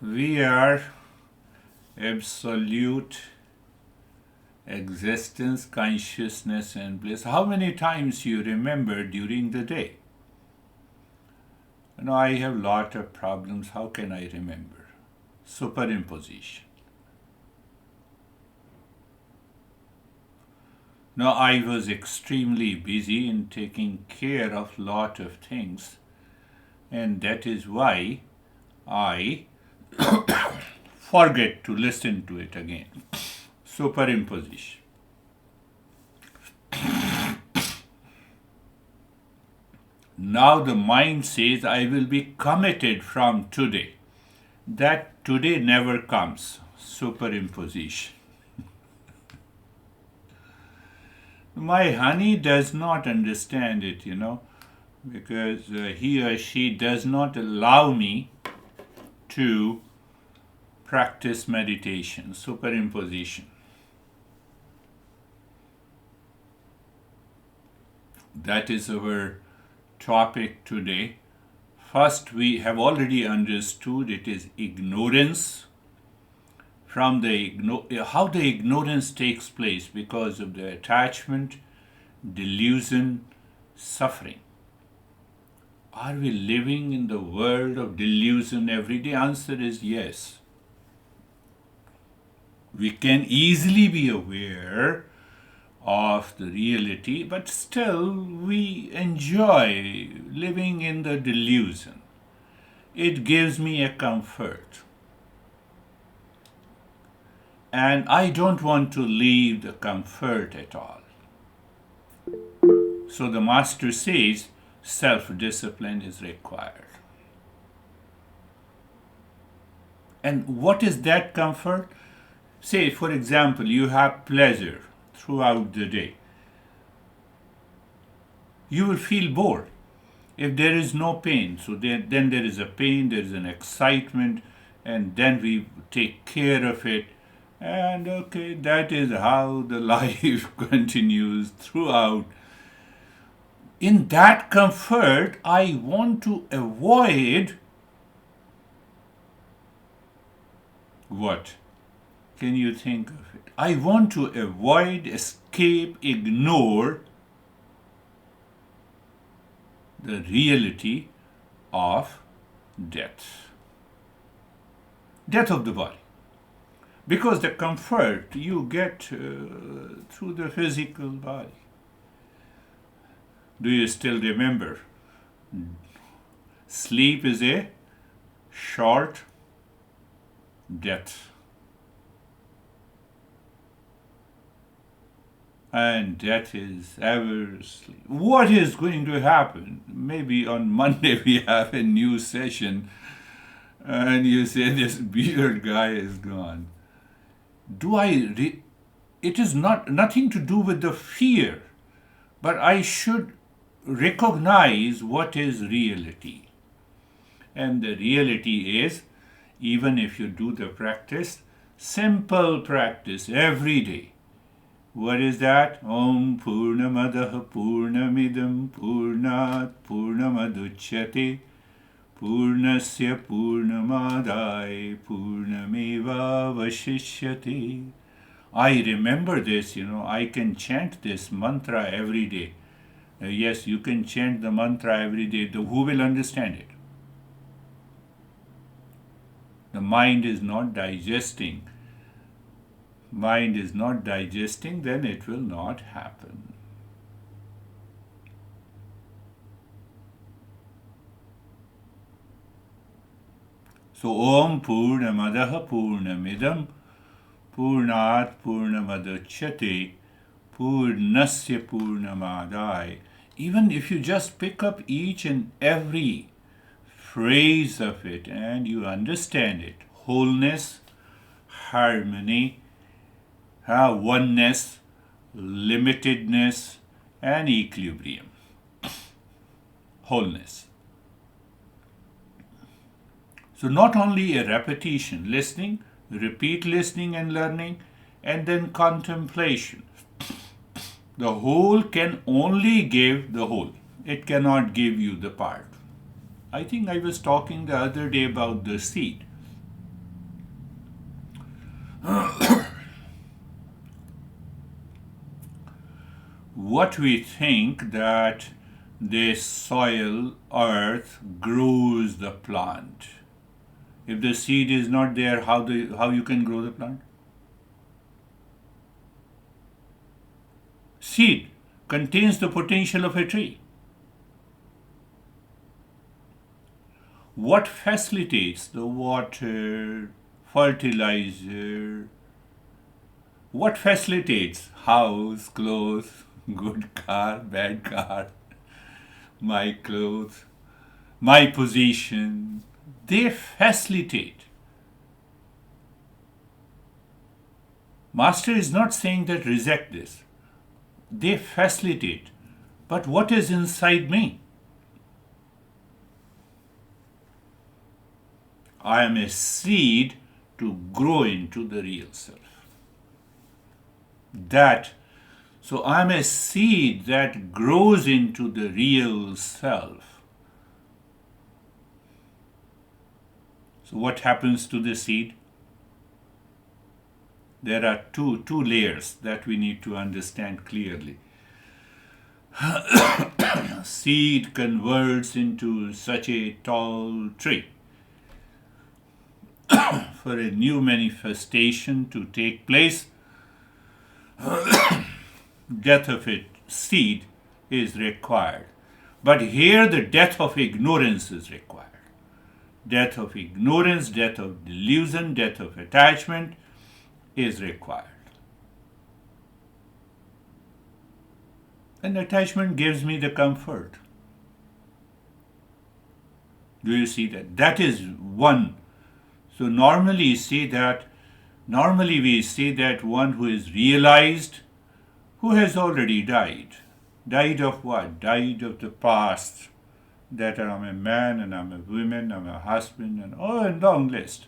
We are absolute existence, consciousness, and bliss. How many times you remember during the day? I have lot of problems. How can I remember? Superimposition. I was extremely busy in taking care of lot of things, and that is why I forget to listen to it again. Superimposition. Now the mind says, I will be committed from today. That today never comes. Superimposition. My honey does not understand it, because he or she does not allow me to practice meditation, superimposition. That is our topic today. First, we have already understood it is ignorance. From how the ignorance takes place because of the attachment, delusion, suffering. Are we living in the world of delusion every day? Answer is yes. We can easily be aware of the reality, but still we enjoy living in the delusion. It gives me a comfort. And I don't want to leave the comfort at all. So the master says self-discipline is required. And what is that comfort? Say, for example, you have pleasure throughout the day. You will feel bored if there is no pain. So then there is a pain, there is an excitement, and then we take care of it. And okay, that is how the life continues throughout. In that comfort, I want to avoid what? Can you think of it? I want to avoid, escape, ignore the reality of death. Death of the body. Because the comfort you get through the physical body. Do you still remember? Sleep is a short death. And death is ever sleep. What is going to happen? Maybe on Monday we have a new session and you say this beard guy is gone. It is nothing to do with the fear, but I should recognize what is reality. And the reality is, even if you do the practice, simple practice every day. What is that? Om Purnamadaha Purnamidam Purnat Purnamaduchyate Purnasya Purnamadai Purnameva Vashishyate. I remember this, I can chant this mantra every day. Yes, you can chant the mantra every day. Who will understand it? The mind is not digesting. Mind is not digesting, then it will not happen. So, Om Purnamadaha Purnamidam Purnat Purnamaduchyate Purnasya Purnamadai. Even if you just pick up each and every phrase of it and you understand it, wholeness, harmony, oneness, limitedness, and equilibrium. Wholeness. So not only a repetition, listening, repeat listening and learning, and then contemplation. The whole can only give the whole. It cannot give you the part. I think I was talking the other day about the seed. What we think that this soil, earth, grows the plant. If the seed is not there, how you can grow the plant? Seed contains the potential of a tree. What facilitates the water, fertilizer? What facilitates house, clothes, good car, bad car, my clothes, my position? They facilitate. Master is not saying that reject this. They facilitate. But what is inside me? I am a seed to grow into the real self. So I am a seed that grows into the real self. So what happens to the seed? There are two layers that we need to understand clearly. Seed converts into such a tall tree. For a new manifestation to take place, death of a seed is required. But here the death of ignorance is required. Death of ignorance, death of delusion, death of attachment is required. And attachment gives me the comfort. Do you see that? That is one. So normally we say that one who is realized, who has already died. Died of what? Died of the past. That I'm a man and I'm a woman, I'm a husband, and a long list.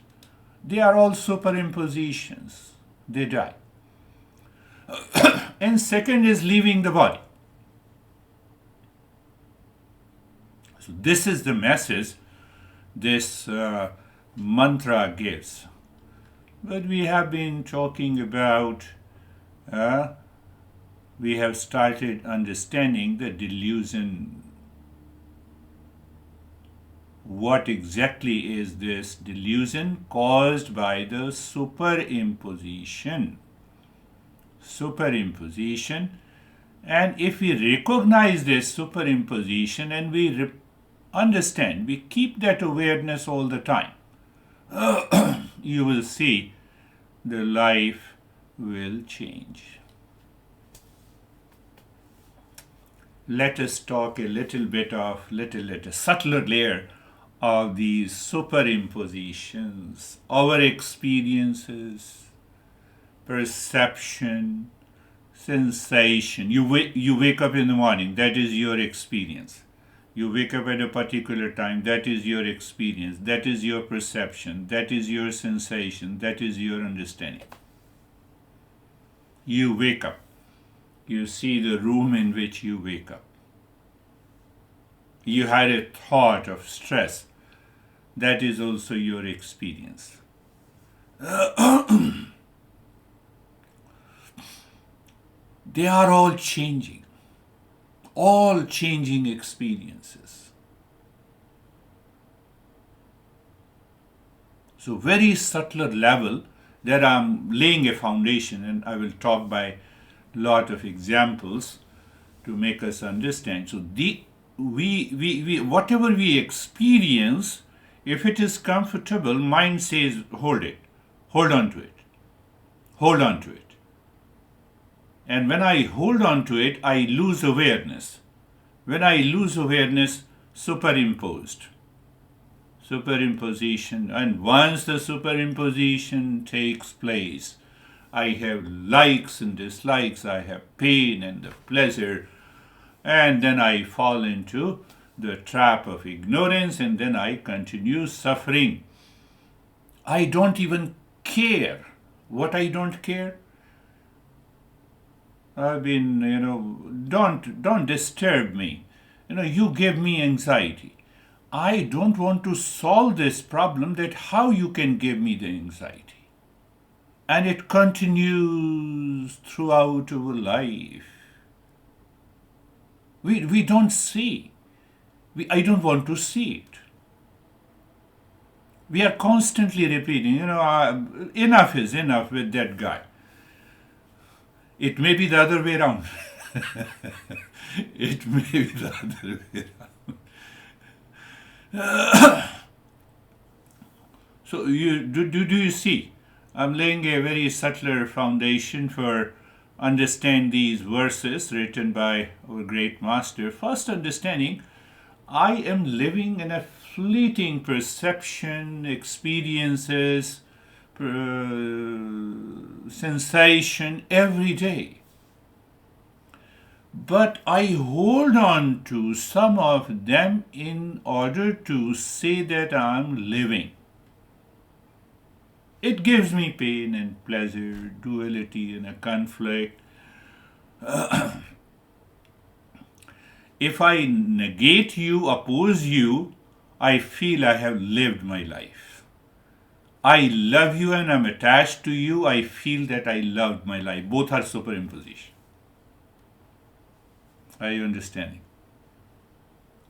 They are all superimpositions. They die. And second is leaving the body. So this is the message this mantra gives. But we have been talking about, we have started understanding the delusion. What exactly is this delusion? Caused by the superimposition. Superimposition. And if we recognize this superimposition and we understand, we keep that awareness all the time, you will see the life will change. Let us talk a little bit of a subtler layer of these superimpositions, our experiences, perception, sensation. You wake up in the morning, that is your experience. You wake up at a particular time, that is your experience, that is your perception, that is your sensation, that is your understanding. You wake up. You see the room in which you wake up. You had a thought of stress. That is also your experience. They are all changing experiences. So very subtler level that I'm laying a foundation, and I will talk by lot of examples to make us understand. So we whatever we experience, if it is comfortable, mind says hold it, hold on to it, hold on to it. And when I hold on to it, I lose awareness. When I lose awareness, superimposition. And once the superimposition takes place, I have likes and dislikes, I have pain and the pleasure, and then I fall into the trap of ignorance, and then I continue suffering. I don't even care. What I don't care? I've been, don't disturb me. You give me anxiety. I don't want to solve this problem, that how you can give me the anxiety. And it continues throughout our life. We don't see. I don't want to see it. We are constantly repeating, enough is enough with that guy. It may be the other way around. It may be the other way around. So do you see? I'm laying a very subtler foundation for understand these verses written by our great master. First, understanding I am living in a fleeting perception, experiences, sensation every day. But I hold on to some of them in order to say that I'm living. It gives me pain and pleasure, duality and a conflict. If I negate you, oppose you, I feel I have lived my life. I love you and I'm attached to you, I feel that I loved my life. Both are superimposition. Are you understanding?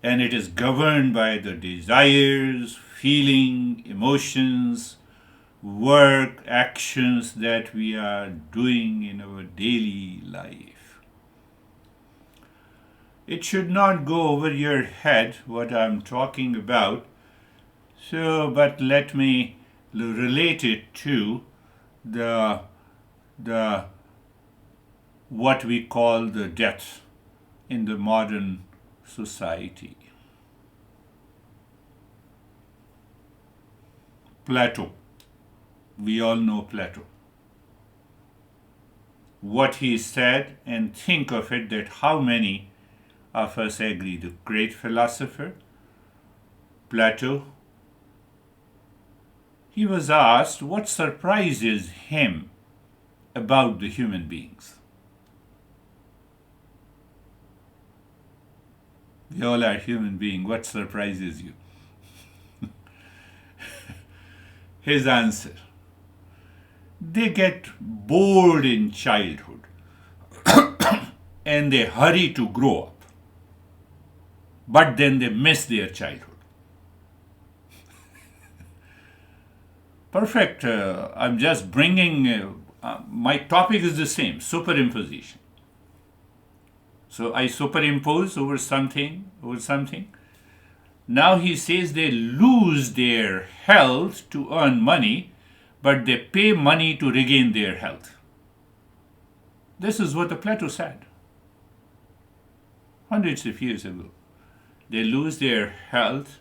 And it is governed by the desires, feeling, emotions, work, actions that we are doing in our daily life. It should not go over your head what I'm talking about. But let me relate it to the what we call the death in the modern society. Plato. We all know Plato. What he said, and think of it, that how many of us agree. The great philosopher, Plato, he was asked what surprises him about the human beings. We all are human beings. What surprises you? His answer: they get bored in childhood and they hurry to grow up, but then they miss their childhood. Perfect. I'm just bringing, my topic is the same, superimposition. So I superimpose over something. Now he says they lose their health to earn money, but they pay money to regain their health. This is what the Plato said hundreds of years ago. They lose their health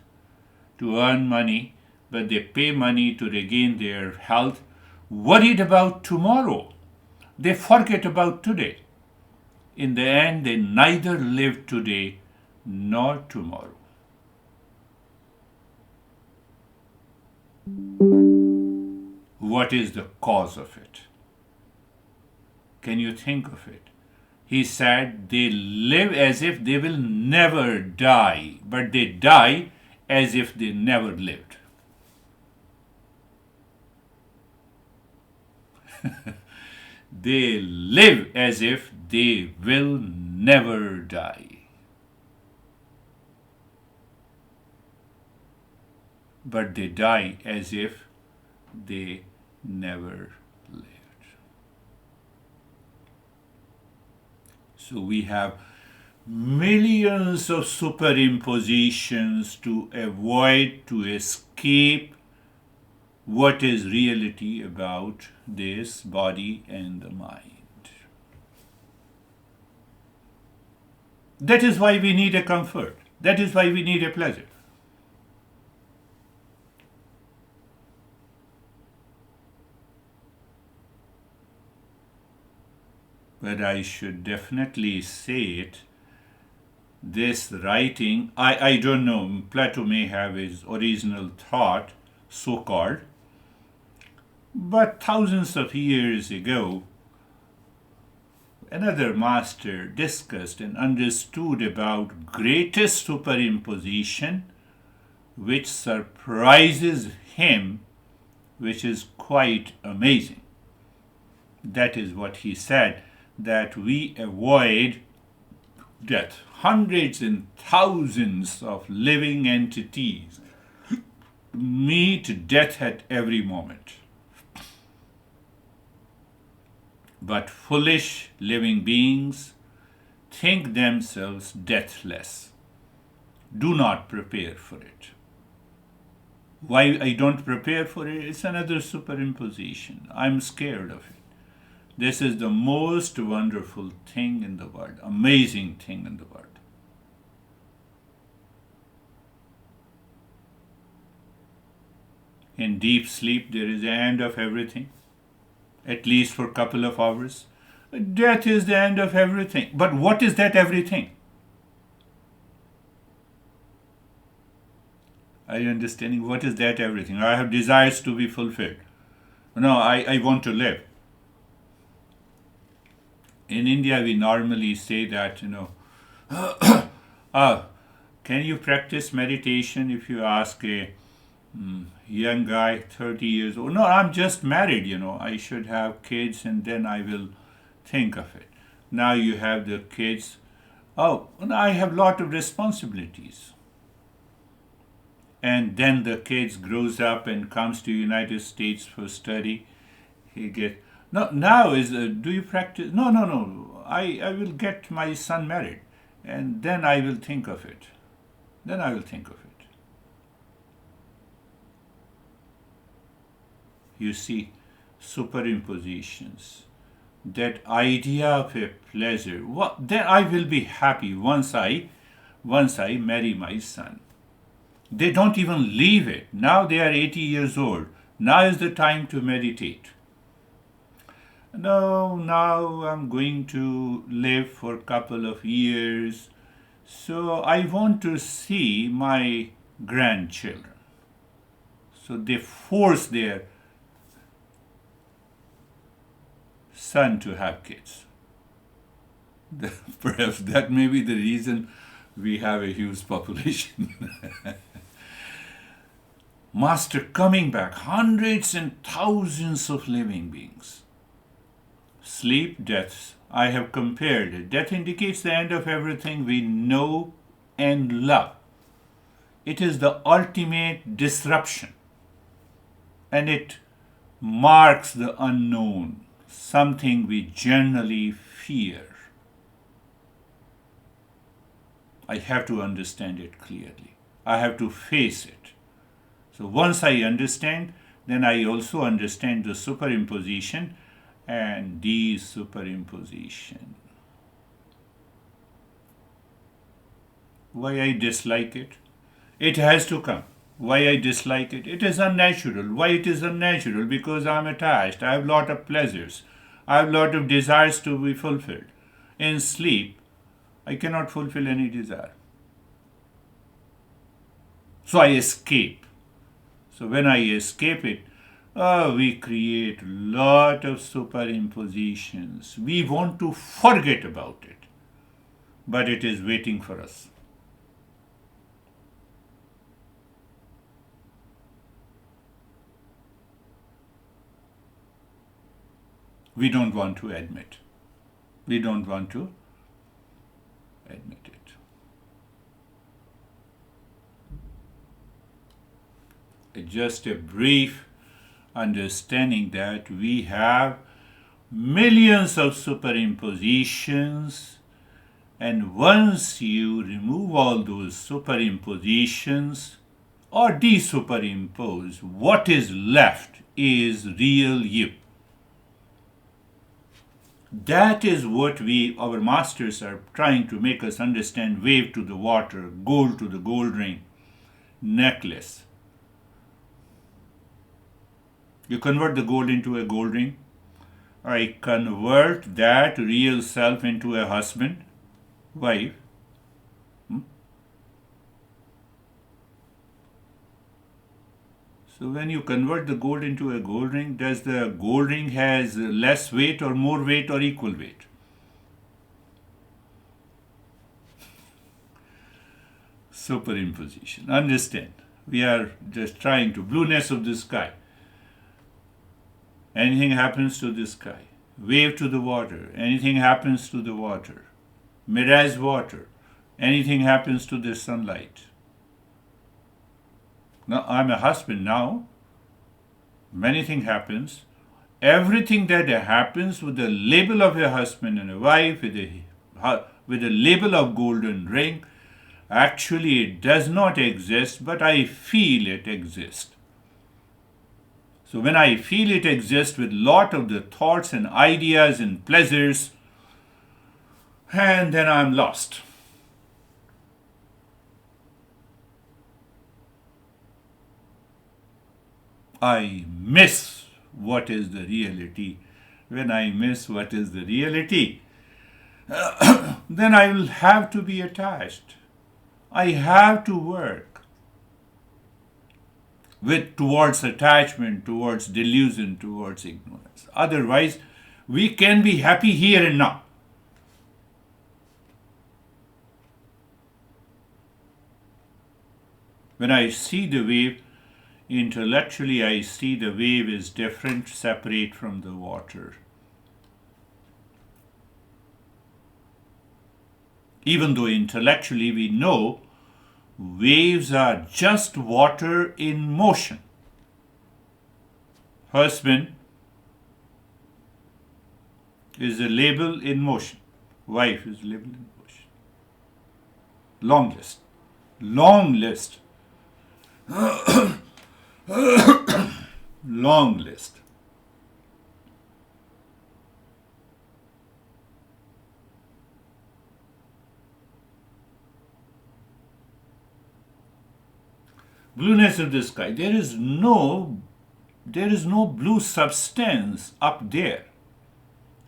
to earn money, but they pay money to regain their health, worried about tomorrow. They forget about today. In the end, they neither live today nor tomorrow. What is the cause of it? Can you think of it? He said they live as if they will never die, but they die as if they never lived. They live as if they will never die. But they die as if they never lived. So we have millions of superimpositions to avoid, to escape what is reality about this body and the mind. That is why we need a comfort. That is why we need a pleasure. But I should definitely say it, this writing, I don't know, Plato may have his original thought, so-called, but thousands of years ago, another master discussed and understood about greatest superimposition, which surprises him, which is quite amazing. That is what he said, that we avoid death. Hundreds and thousands of living entities meet death at every moment. But foolish living beings think themselves deathless. Do not prepare for it. Why I don't prepare for it? It's another superimposition. I'm scared of it. This is the most wonderful thing in the world, amazing thing in the world. In deep sleep, there is the end of everything, at least for a couple of hours. Death is the end of everything. But what is that everything? Are you understanding? What is that everything? I have desires to be fulfilled. No, I want to live. In India, we normally say that, can you practice meditation if you ask a young guy, 30 years old? No, I'm just married, I should have kids and then I will think of it. Now you have the kids. Oh, I have a lot of responsibilities. And then the kids grows up and comes to United States for study. He get no now is do you practice? No. I will get my son married, and then I will think of it. You see, superimpositions. That idea of a pleasure. Then I will be happy once I marry my son. They don't even leave it. Now they are 80 years old. Now is the time to meditate. No, now I'm going to live for a couple of years. So I want to see my grandchildren. So they force their son to have kids. Perhaps that may be the reason we have a huge population. Master coming back, hundreds and thousands of living beings. Sleep, death. I have compared it. Death indicates the end of everything we know and love. It is the ultimate disruption. And it marks the unknown, something we generally fear. I have to understand it clearly. I have to face it. So once I understand, then I also understand the superimposition and de-superimposition. Why I dislike it? It has to come. Why I dislike it? It is unnatural. Why it is unnatural? Because I'm attached. I have a lot of pleasures. I have a lot of desires to be fulfilled. In sleep, I cannot fulfill any desire. So I escape. So when I escape it, we create a lot of superimpositions. We want to forget about it, but it is waiting for us. We don't want to admit. We don't want to admit it. Just a brief understanding that we have millions of superimpositions, and once you remove all those superimpositions or desuperimpose, what is left is real you. That is what our masters are trying to make us understand. Wave to the water, gold to the gold ring, necklace. You convert the gold into a gold ring. I convert that real self into a husband, wife. So when you convert the gold into a gold ring, does the gold ring has less weight or more weight or equal weight? Superimposition. Understand. We are just trying to, blueness of the sky. Anything happens to the sky. Wave to the water. Anything happens to the water. Mirage water. Anything happens to the sunlight. Now, I'm a husband now. Many things happens. Everything that happens with the label of a husband and a wife, with a label of golden ring, actually it does not exist, but I feel it exists. So when I feel it exists with lot of the thoughts and ideas and pleasures, and then I'm lost. I miss what is the reality. When I miss what is the reality, then I will have to be attached. I have to work towards attachment, towards delusion, towards ignorance. Otherwise, we can be happy here and now. When I see the wave, intellectually I see the wave is different, separate from the water. Even though intellectually we know waves are just water in motion. Husband is a label in motion. Wife is a label in motion. Long list. Long list. Long list. Blueness of the sky. There is no blue substance up there.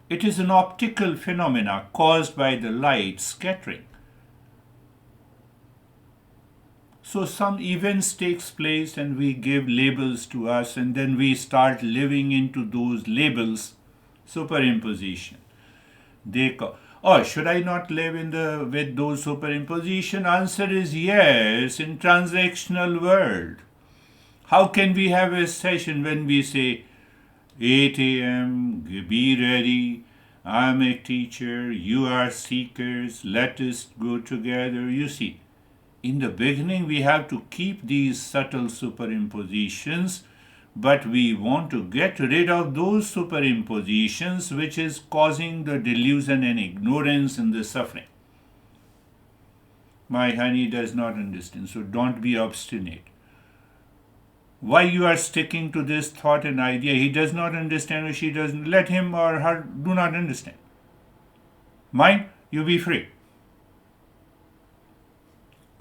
It is an optical phenomena caused by the light scattering. So some events takes place and we give labels to us, and then we start living into those labels. Superimposition. Should I not live with those superimposition? Answer is yes, in transactional world. How can we have a session when we say 8 a.m., be ready, I'm a teacher, you are seekers, let us go together? You see, in the beginning we have to keep these subtle superimpositions, but we want to get rid of those superimpositions which is causing the delusion and ignorance and the suffering. My honey does not understand, so don't be obstinate. Why you are sticking to this thought and idea? He does not understand or she doesn't. Let him or her do not understand. Mind, you be free.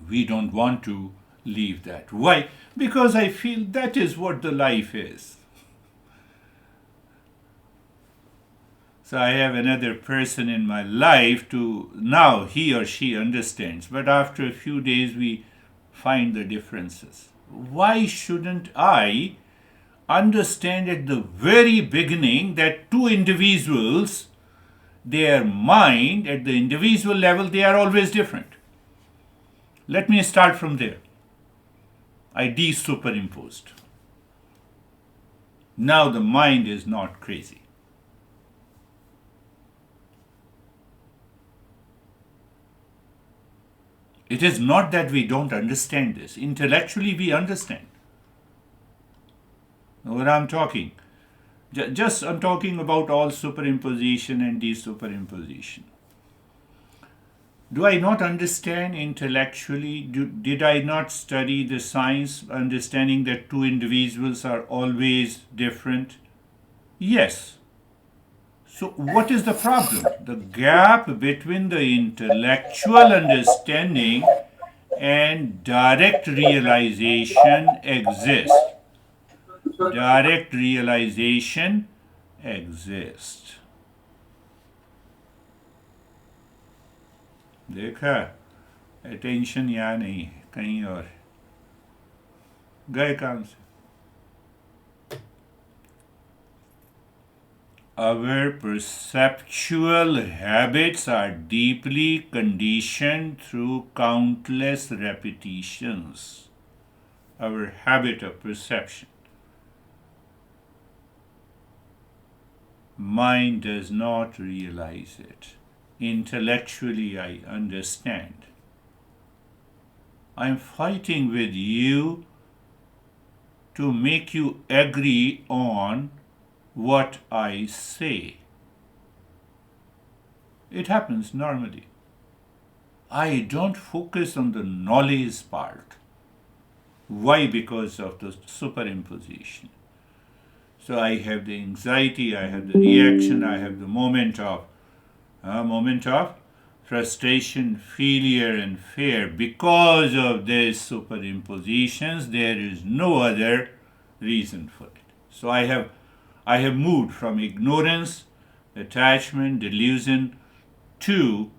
We don't want to leave that. Why? Because I feel that is what the life is. So I have another person in my life to, now he or she understands, but after a few days we find the differences. Why shouldn't I understand at the very beginning that two individuals, their mind at the individual level, they are always different? Let me start from there. I de-superimposed. Now the mind is not crazy. It is not that we don't understand this. Intellectually we understand. What I'm talking, I'm talking about all superimposition and de-superimposition. Do I not understand intellectually? Did I not study the science, understanding that two individuals are always different? Yes. So what is the problem? The gap between the intellectual understanding and direct realization exists. Direct realization exists. देखा, attention यहाँ नहीं है, कहीं और गए काम से. Our perceptual habits are deeply conditioned through countless repetitions. our habit of perception. Mind does not realize it. Intellectually, I understand. I'm fighting with you to make you agree on what I say. It happens normally. I don't focus on the knowledge part. Why? Because of the superimposition. So I have the anxiety, I have the reaction, I have the moment of frustration, failure, and fear. Because of these superimpositions, there is no other reason for it. So I have moved from ignorance, attachment, delusion to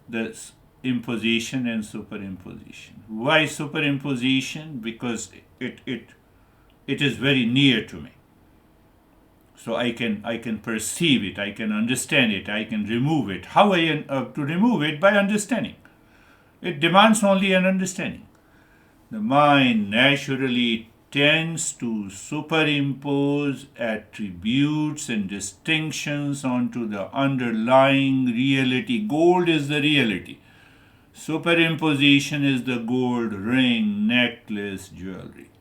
the imposition and superimposition. Why superimposition? Because it is very near to me. So I can perceive it, I can understand it, I can remove it. How to remove it? By understanding. It demands only an understanding. The mind naturally tends to superimpose attributes and distinctions onto the underlying reality. Gold is the reality. Superimposition is the gold ring, necklace, jewelry.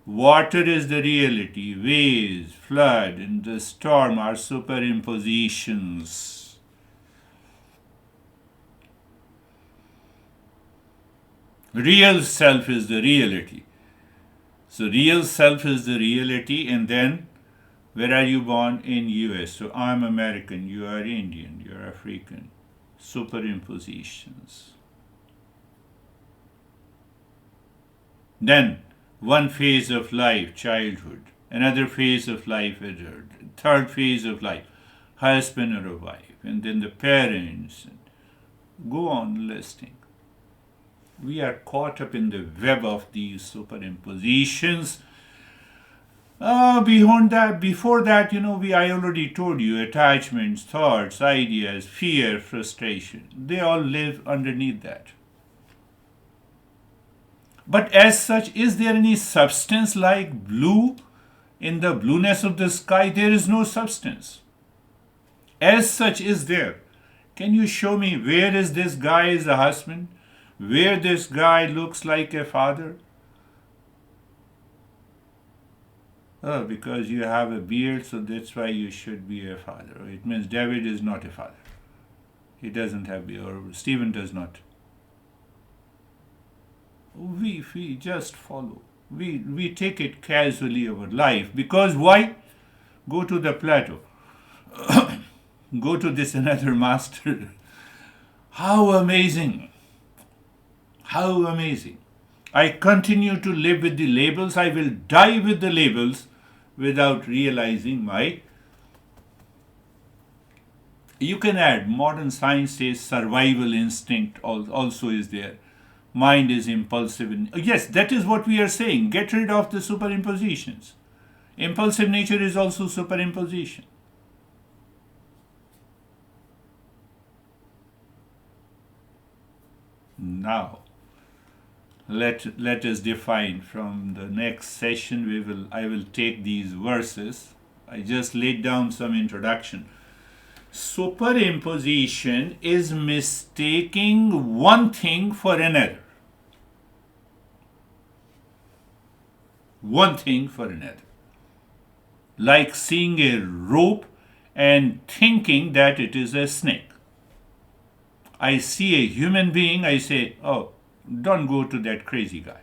Water is the reality. Waves, flood, and the storm are superimpositions. Real self is the reality. So real self is the reality, and then where are you born? In US. So I'm American, you are Indian, you are African. Superimpositions. Then one phase of life, childhood, another phase of life, adulthood, third phase of life, husband or a wife, and then the parents. Go on listing. We are caught up in the web of these superimpositions. Before that, I already told you, attachments, thoughts, ideas, fear, frustration, they all live underneath that. But as such, is there any substance like blue? In the blueness of the sky, there is no substance. As such, is there? Can you show me where is this guy is a husband? Where this guy looks like a father? Oh, because you have a beard, so that's why you should be a father. It means David is not a father. He doesn't have beard, or Stephen does not. We just follow. We take it casually our life. Because why? Go to the Plato. Go to this another master. How amazing. How amazing. I continue to live with the labels. I will die with the labels without realizing my... You can add, modern science says survival instinct also is there. Mind is impulsive. Yes, that is what we are saying. Get rid of the superimpositions. Impulsive nature is also superimposition. Now, let us define from the next session. I will take these verses. I just laid down some introduction. Superimposition is mistaking one thing for another. One thing for another. Like seeing a rope and thinking that it is a snake. I see a human being, I say, oh, don't go to that crazy guy.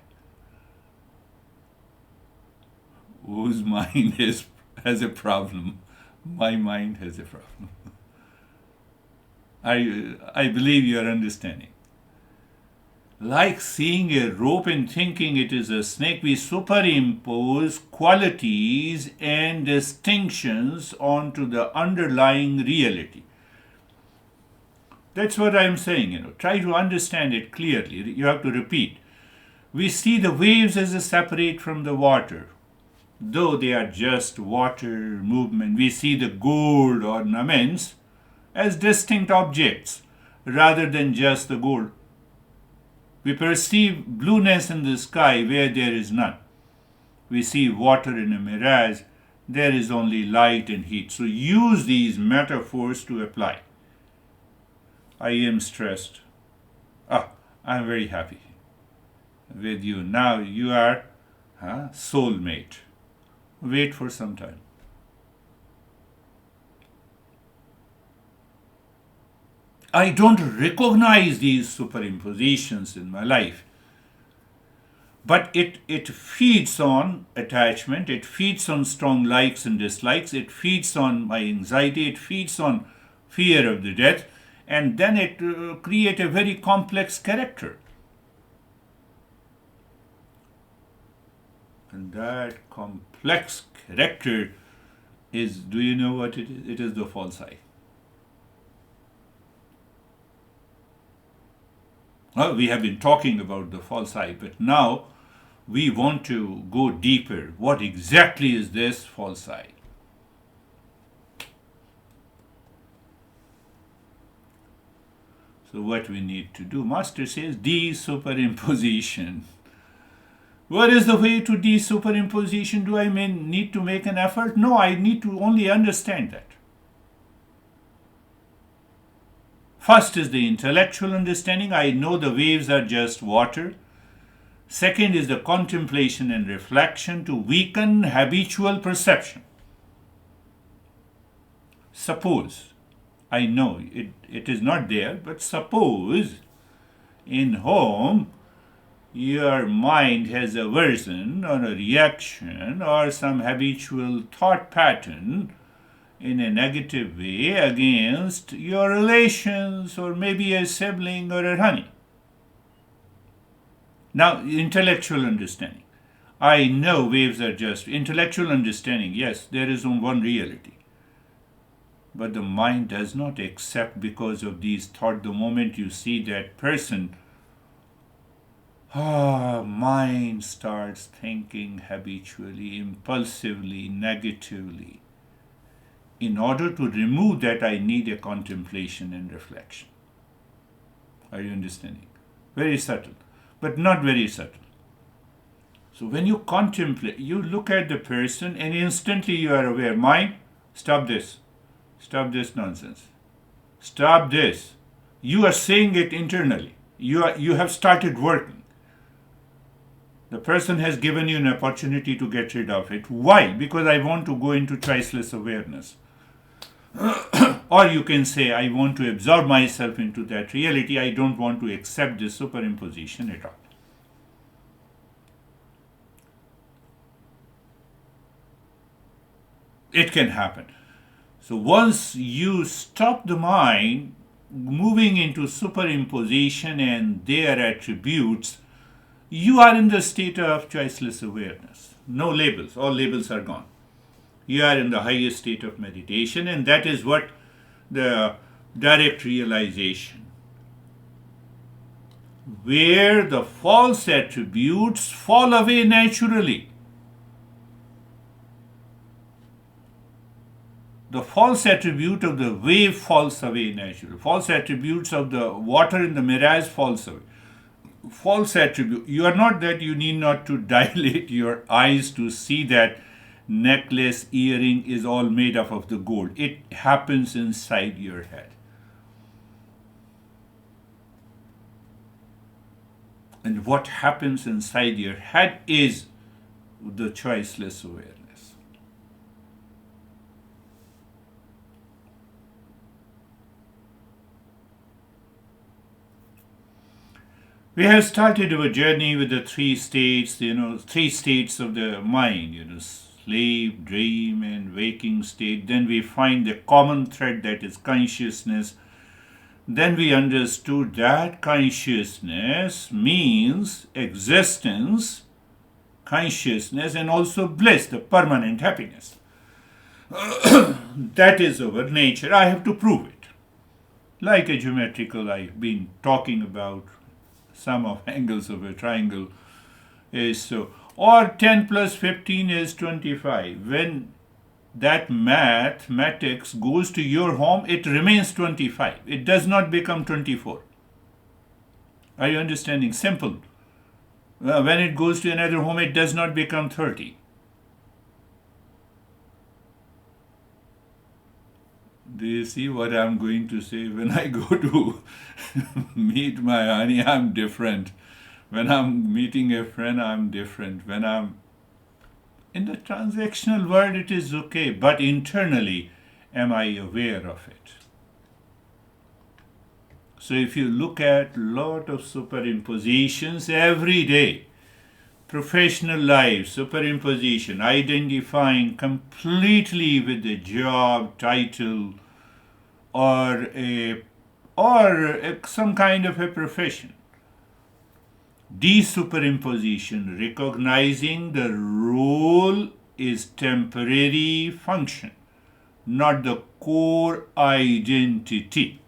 Whose mind has a problem? My mind has a problem. I believe you are understanding. Like seeing a rope and thinking it is a snake, we superimpose qualities and distinctions onto the underlying reality. That's what I'm saying, Try to understand it clearly. You have to repeat. We see the waves as a separate from the water. Though they are just water movement, we see the gold ornaments as distinct objects rather than just the gold. We perceive blueness in the sky where there is none. We see water in a mirage, there is only light and heat. So use these metaphors to apply. I am stressed. I am very happy with you. Now you are soulmate. Wait for some time. I don't recognize these superimpositions in my life. But it feeds on attachment, it feeds on strong likes and dislikes, it feeds on my anxiety, it feeds on fear of the death, and then it creates a very complex character. And that complex character is, do you know what it is? It is the false I. Well, we have been talking about the false I, but now we want to go deeper. What exactly is this false I? So what we need to do, Master says, de-superimposition. What is the way to de-superimposition? Do I need to make an effort? No, I need to only understand that. First is the intellectual understanding. I know the waves are just water. Second is the contemplation and reflection to weaken habitual perception. Suppose, I know it is not there, but suppose in home your mind has aversion or a reaction or some habitual thought pattern in a negative way against your relations or maybe a sibling or a honey. Now, intellectual understanding. I know waves are just intellectual understanding. Yes, there is one reality. But the mind does not accept because of these thoughts. The moment you see that person, mind starts thinking habitually, impulsively, negatively. In order to remove that, I need a contemplation and reflection. Are you understanding? Very subtle, but not very subtle. So when you contemplate, you look at the person and instantly you are aware, mind, stop this. Stop this nonsense. Stop this. You are saying it internally. You have started working. The person has given you an opportunity to get rid of it. Why? Because I want to go into choiceless awareness. Or you can say, I want to absorb myself into that reality. I don't want to accept this superimposition at all. It can happen. So once you stop the mind moving into superimposition and their attributes, you are in the state of choiceless awareness. No labels. All labels are gone. You are in the highest state of meditation, and that is what the direct realization, where the false attributes fall away naturally. The false attribute of the wave falls away naturally. False attributes of the water in the mirage falls away. False attribute. You are not that you need not to dilate your eyes to see that necklace, earring is all made up of the gold. It happens inside your head. And what happens inside your head is the choiceless awareness. We have started our journey with the three states of the mind, sleep, dream, and waking state. Then we find the common thread that is consciousness. Then we understood that consciousness means existence, consciousness, and also bliss, the permanent happiness. That is our nature. I have to prove it. Like a geometrical, I've been talking about sum of angles of a triangle is so, or 10 plus 15 is 25. When that mathematics goes to your home, it remains 25. It does not become 24. Are you understanding? Simple. When it goes to another home, it does not become 30. Do you see what I'm going to say? When I go to meet my honey, I'm different. When I'm meeting a friend, I'm different. When I'm in the transactional world, it is okay. But internally, am I aware of it? So if you look at a lot of superimpositions every day, professional life, superimposition, identifying completely with the job title or some kind of a profession. Desuperimposition, recognizing the role is temporary function, not the core identity.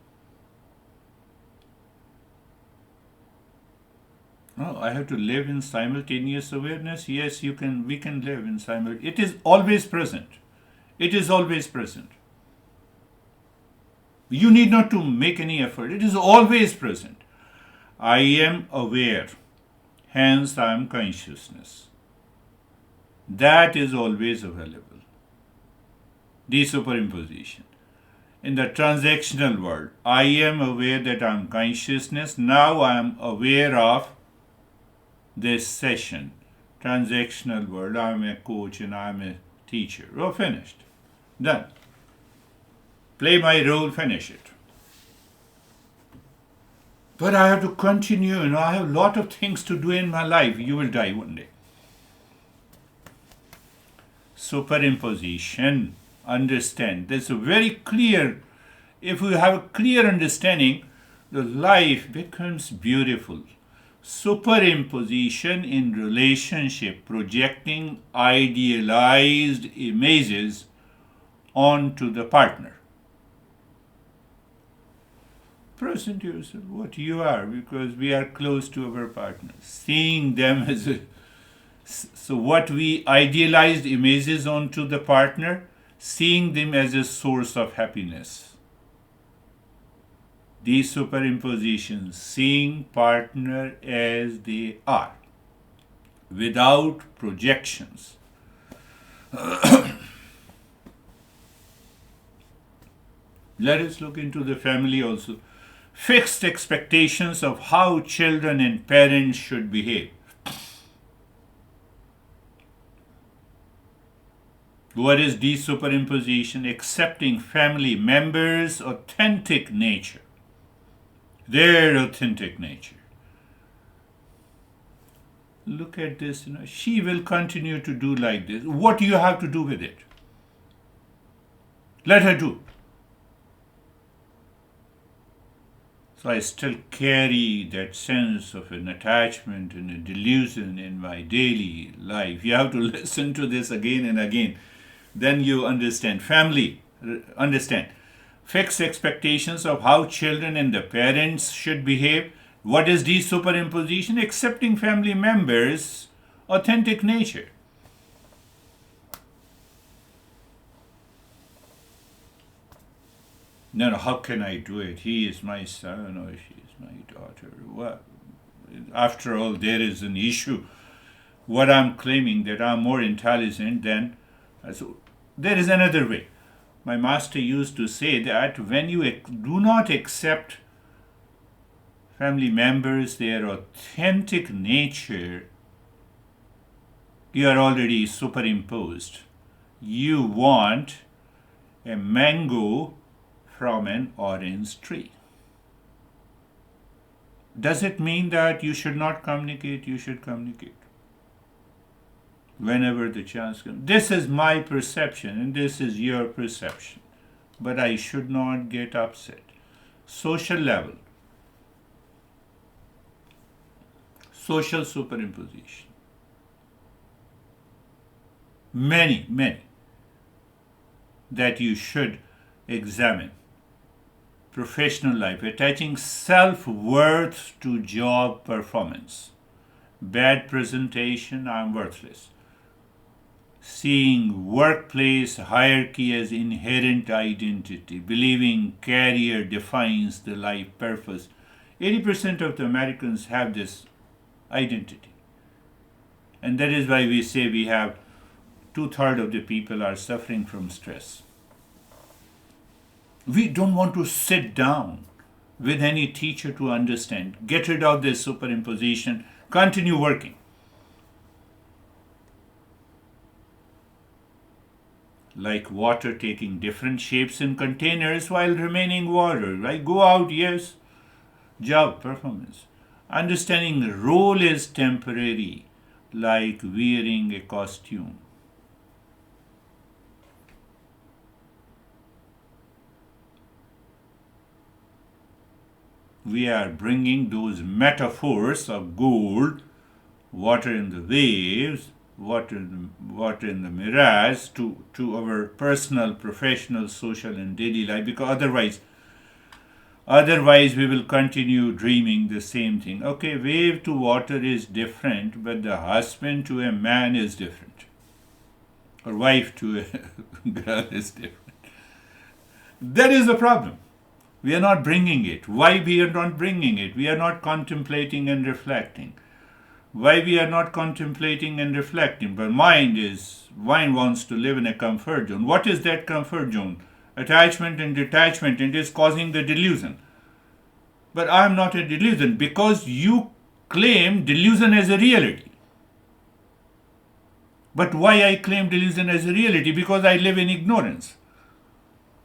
Oh, I have to live in simultaneous awareness. Yes, we can live in simultaneous. It is always present. It is always present. You need not to make any effort. It is always present. I am aware. Hence, I am consciousness. That is always available. Desuperimposition. In the transactional world, I am aware that I am consciousness. Now I am aware of this session. Transactional world, I am a coach and I am a teacher. Oh, finished. Done. Play my role, finish it. But I have to continue, I have a lot of things to do in my life. You will die one day. Superimposition. Understand. There's a very clear, if you have a clear understanding, the life becomes beautiful. Superimposition in relationship, projecting idealized images onto the partner. Present yourself what you are, because we are close to our partners. Seeing them as a... So what we idealized images onto the partner, seeing them as a source of happiness. These superimpositions, seeing partner as they are, without projections. Let us look into the family also. Fixed expectations of how children and parents should behave. What is desuperimposition? Accepting family members' authentic nature. Their authentic nature. Look at this, she will continue to do like this. What do you have to do with it? Let her do. So I still carry that sense of an attachment and a delusion in my daily life. You have to listen to this again and again. Then you understand. Family, understand. Fixed expectations of how children and the parents should behave. What is desuperimposition? Accepting family members' authentic nature. No, how can I do it? He is my son or she is my daughter. What? After all, there is an issue. What I'm claiming that I'm more intelligent than... So there is another way. My master used to say that when you do not accept family members, their authentic nature, you are already superimposed. You want a mango from an orange tree. Does it mean that you should not communicate? You should communicate. Whenever the chance comes. This is my perception and this is your perception. But I should not get upset. Social level. Social superimposition. Many that you should examine. Professional life, attaching self-worth to job performance. Bad presentation, I'm worthless. Seeing workplace hierarchy as inherent identity, believing career defines the life purpose. 80% of the Americans have this identity. And that is why we say we have 2/3 of the people are suffering from stress. We don't want to sit down with any teacher to understand. Get rid of this superimposition, continue working. Like water taking different shapes in containers while remaining water. Right? Go out, yes, job, performance. Understanding the role is temporary, like wearing a costume. We are bringing those metaphors of gold, water in the waves, water in the mirage to our personal, professional, social, and daily life, because otherwise we will continue dreaming the same thing. Okay, wave to water is different, but the husband to a man is different, or wife to a girl is different. That is the problem. We are not bringing it. Why we are not bringing it? We are not contemplating and reflecting. Why we are not contemplating and reflecting? But mind wants to live in a comfort zone. What is that comfort zone? Attachment and detachment. It is causing the delusion. But I am not a delusion because you claim delusion as a reality. But why I claim delusion as a reality? Because I live in ignorance.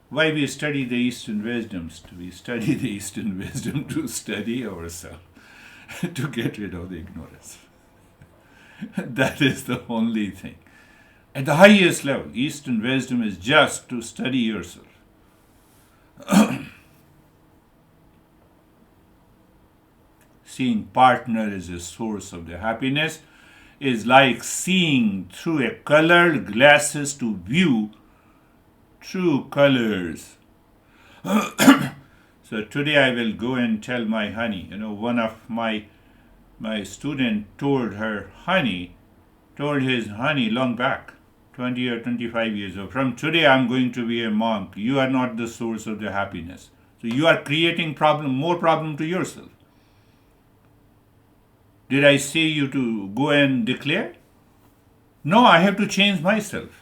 Why we study the Eastern wisdoms? We study the Eastern wisdom to study ourselves, to get rid of the ignorance. That is the only thing. At the highest level, Eastern wisdom is just to study yourself. Seeing partner as a source of the happiness is like seeing through a colored glasses to view true colors. So today I will go and tell my honey. One of my student told his honey long back, 20 or 25 years old. From today I'm going to be a monk. You are not the source of the happiness. So you are creating more problem to yourself. Did I say you to go and declare? No, I have to change myself.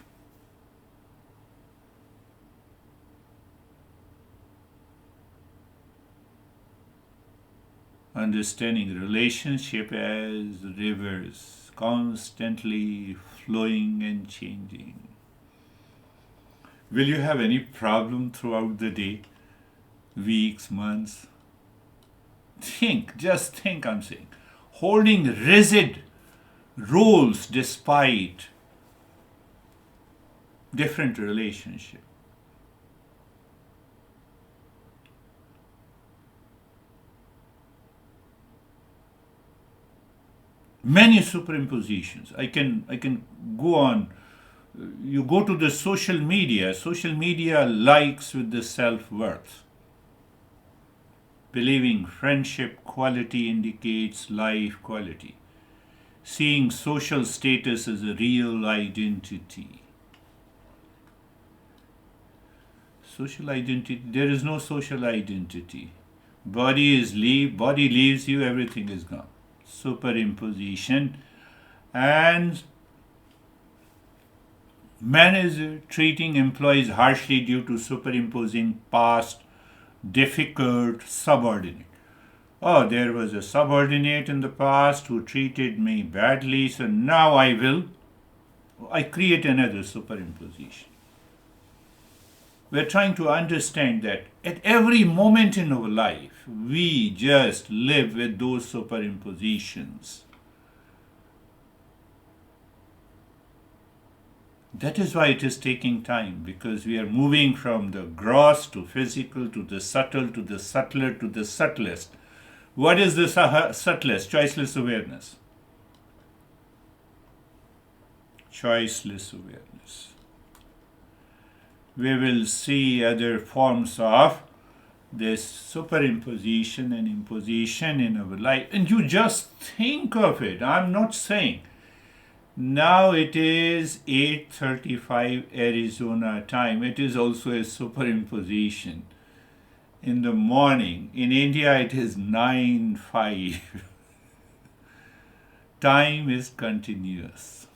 Understanding relationship as rivers, constantly flowing and changing. Will you have any problem throughout the day, weeks, months? Just think, I'm saying. Holding rigid roles despite different relationships. Many superimpositions. I can go on. You go to the social media likes with the self-worth. Believing friendship quality indicates life quality. Seeing social status as a real identity. Social identity, there is no social identity. Body leaves you, everything is gone. Superimposition. And manager treating employees harshly due to superimposing past difficult subordinate. Oh, there was a subordinate in the past who treated me badly, so now I create another superimposition. We're trying to understand that at every moment in our life, we just live with those superimpositions. That is why it is taking time, because we are moving from the gross to physical to the subtle to the subtler to the subtlest. What is the subtlest? Choiceless awareness. Choiceless awareness. We will see other forms of this superimposition and imposition in our life. And you just think of it. I'm not saying. Now it is 8:35 Arizona time. It is also a superimposition. in the morning. In India, it is 9:05. Time is continuous.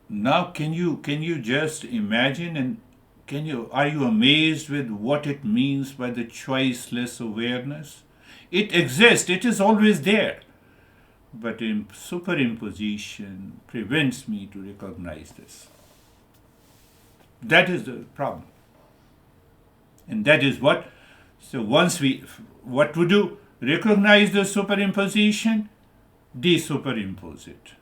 Now, can you just imagine, and are you amazed with what it means by the choiceless awareness? It exists. It is always there. But superimposition prevents me to recognize this. That is the problem. And that is what, so what to do? Recognize the superimposition, desuperimpose it.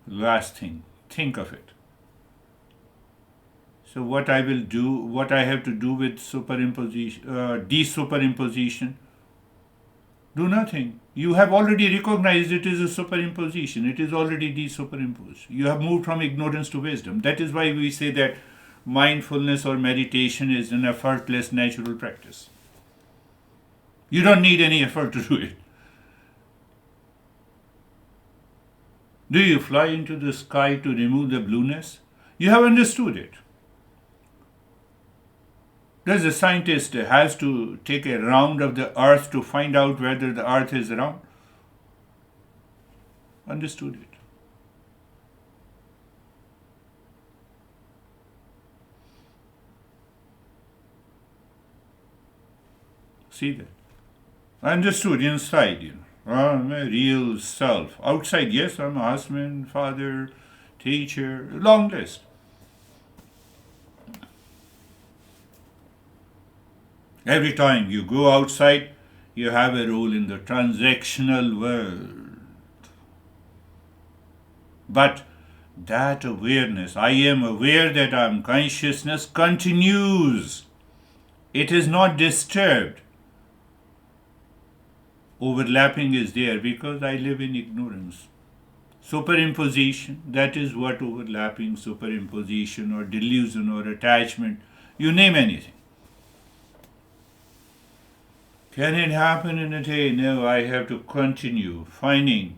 Last thing, think of it. So what I will do, what I have to do with desuperiimposition, do nothing. You have already recognized it is a superimposition. It is already desuperimposed. You have moved from ignorance to wisdom. That is why we say that mindfulness or meditation is an effortless natural practice. You don't need any effort to do it. Do you fly into the sky to remove the blueness? You have understood it. Does a scientist has to take a round of the earth to find out whether the earth is round? Understood it. See that? Understood inside, I'm a real self. Outside, yes, I'm a husband, father, teacher, long list. Every time you go outside, you have a role in the transactional world. But that awareness, I am aware that I am consciousness, continues. It is not disturbed. Overlapping is there because I live in ignorance. Superimposition, that is what overlapping, superimposition or delusion or attachment, you name anything. Can it happen in a day? No, I have to continue finding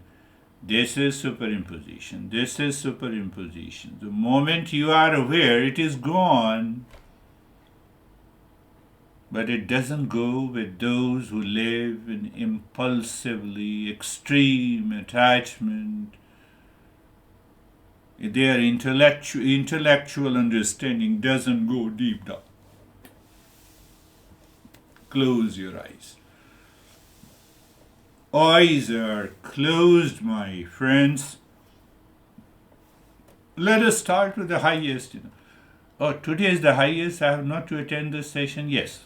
this is superimposition, this is superimposition. The moment you are aware, it is gone. But it doesn't go with those who live in impulsively extreme attachment. Their intellectual understanding doesn't go deep down. Close your eyes. Eyes are closed, my friends. Let us start with the highest. Oh, today is the highest. I have not to attend this session. Yes.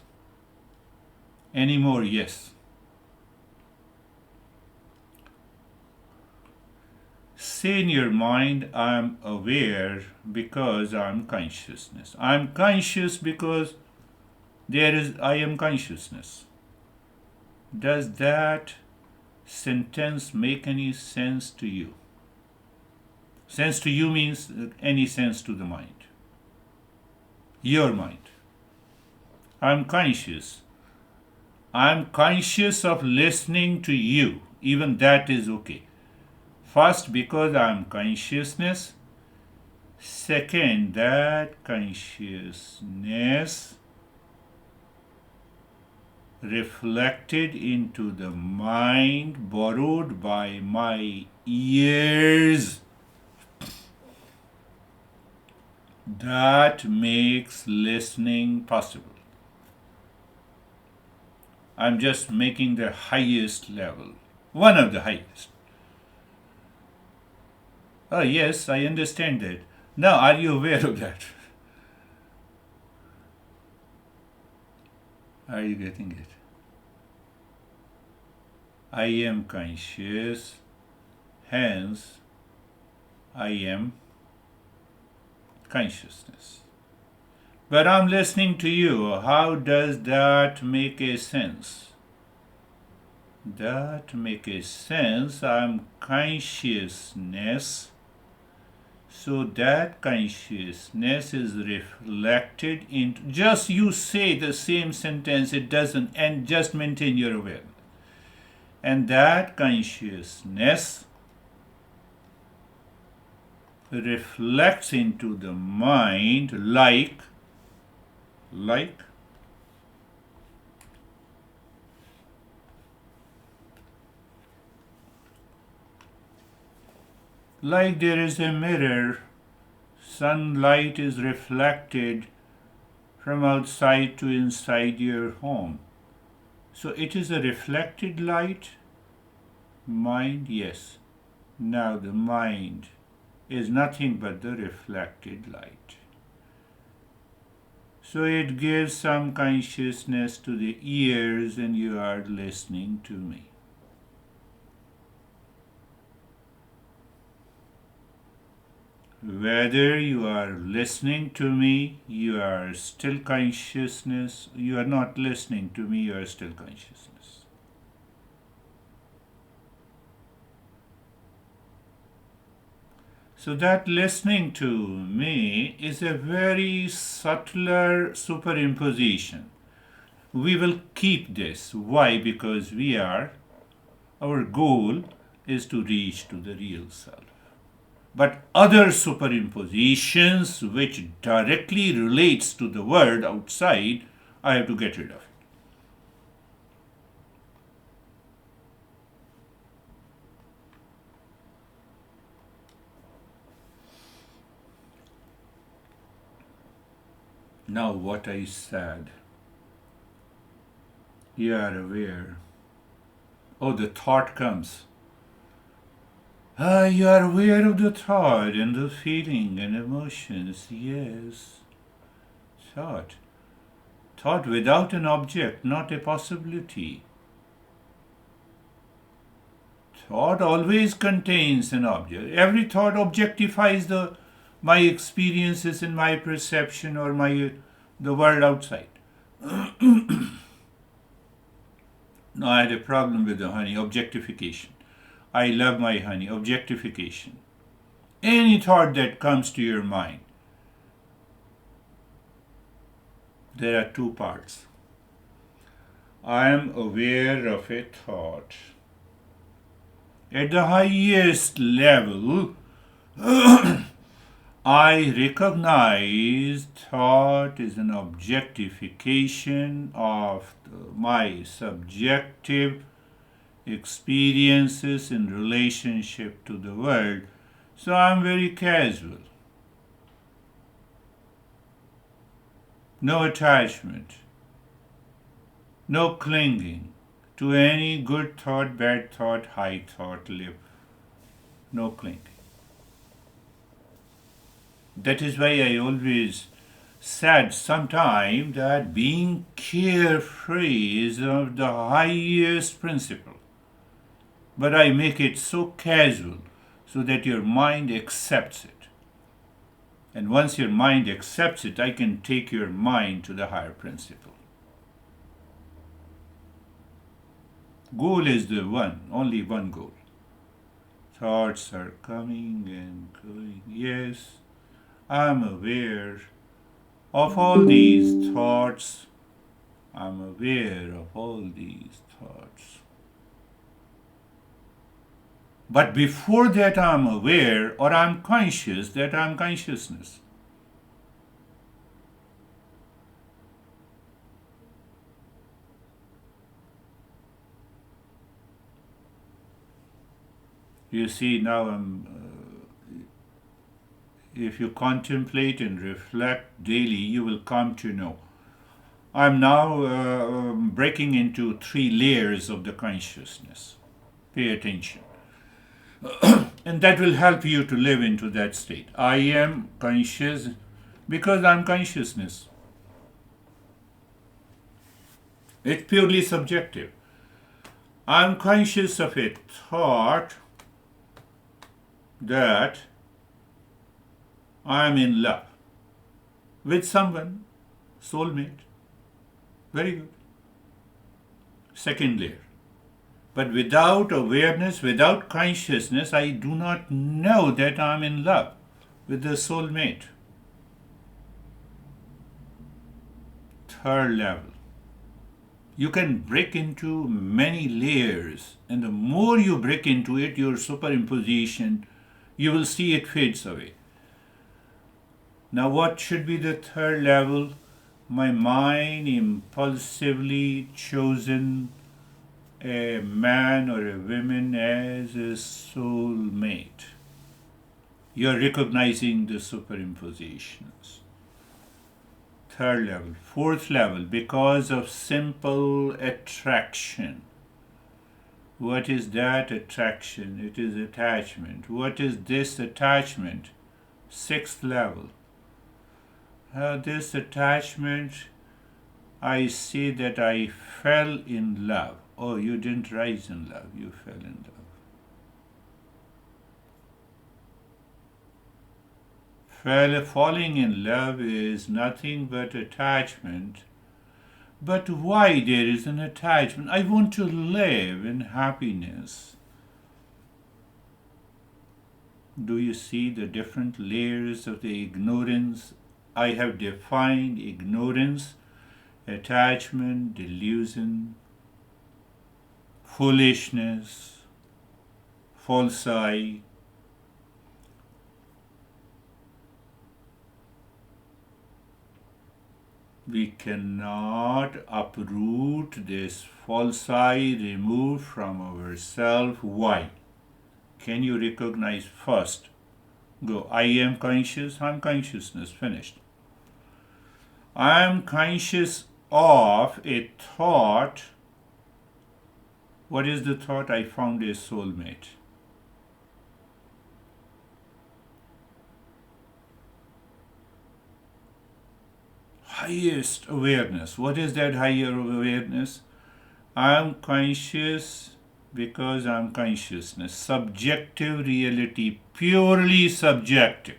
Anymore, yes. Say in your mind, I am aware because I am consciousness. I am conscious because I am consciousness. Does that sentence make any sense to you? Sense to you means any sense to the mind. Your mind. I am conscious. I'm conscious of listening to you. Even that is okay. First, because I'm consciousness. Second, that consciousness reflected into the mind, borrowed by my ears. That makes listening possible. I'm just making the highest level, one of the highest. Oh, yes, I understand that. Now, are you aware of that? Are you getting it? I am conscious, hence, I am consciousness. But I'm listening to you. How does that make a sense? That make a sense. I'm consciousness. So that consciousness is reflected into. Just you say the same sentence, it doesn't, and just maintain your awareness. And that consciousness reflects into the mind like there is a mirror. Sunlight is reflected from outside to inside your home. So it is a reflected light. Mind, yes. Now the mind is nothing but the reflected light. So it gives some consciousness to the ears, and you are listening to me. Whether you are listening to me, you are still consciousness. You are not listening to me, you are still consciousness. So that listening to me is a very subtler superimposition. We will keep this. Why? Because our goal is to reach to the real self. But other superimpositions which directly relates to the world outside, I have to get rid of it. Now what I said, you are aware. Oh, the thought comes. You are aware of the thought and the feeling and emotions. Yes. Thought. Thought without an object, not a possibility. Thought always contains an object. Every thought objectifies my experiences and my perception or the world outside. No, I had a problem with the honey, objectification. I love my honey, objectification. Any thought that comes to your mind, there are two parts. I am aware of a thought. At the highest level, I recognize thought is an objectification of my subjective experiences in relationship to the world. So I'm very casual. No attachment. No clinging to any good thought, bad thought, high thought, live. No clinging. That is why I always said sometime that being carefree is of the highest principle. But I make it so casual so that your mind accepts it. And once your mind accepts it, I can take your mind to the higher principle. Goal is the one, only one goal. Thoughts are coming and going. Yes, I'm aware of all these thoughts. I'm aware of all these thoughts. But before that, I'm aware or I'm conscious that I'm consciousness. You see, now if you contemplate and reflect daily, you will come to know. I'm now breaking into 3 layers of the consciousness. Pay attention. And that will help you to live into that state. I am conscious because I'm consciousness. It's purely subjective. I'm conscious of a thought that I am in love with someone, soulmate. Very good. Second layer. But without awareness, without consciousness, I do not know that I am in love with the soulmate. Third level. You can break into many layers, and the more you break into it, your superimposition, you will see it fades away. Now, what should be the third level? My mind impulsively chosen a man or a woman as a soulmate. You're recognizing the superimpositions. Third level. Fourth level, because of simple attraction. What is that attraction? It is attachment. What is this attachment? Sixth level. This attachment, I see that I fell in love. Oh, you didn't rise in love, you fell in love. Falling in love is nothing but attachment. But why there is an attachment? I want to live in happiness. Do you see the different layers of the ignorance? I have defined ignorance, attachment, delusion, foolishness, false eye. We cannot uproot this false eye removed from ourselves. Why? Can you recognize first? Go, I am conscious, I'm consciousness, finished. I am conscious of a thought. What is the thought? I found a soulmate. Highest awareness. What is that higher awareness? I am conscious because I am consciousness. Subjective reality, purely subjective.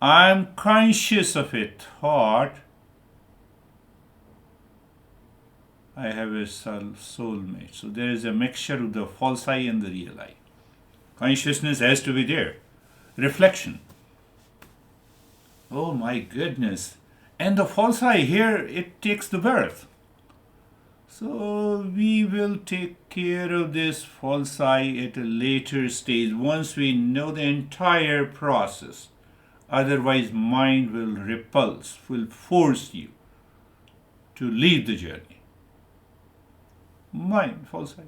I am conscious of a thought. I have a soulmate. So there is a mixture of the false I and the real I. Consciousness has to be there. Reflection. Oh my goodness. And the false I here, it takes the birth. So we will take care of this false I at a later stage once we know the entire process. Otherwise, mind will repulse, will force you to leave the journey. Mind, false I.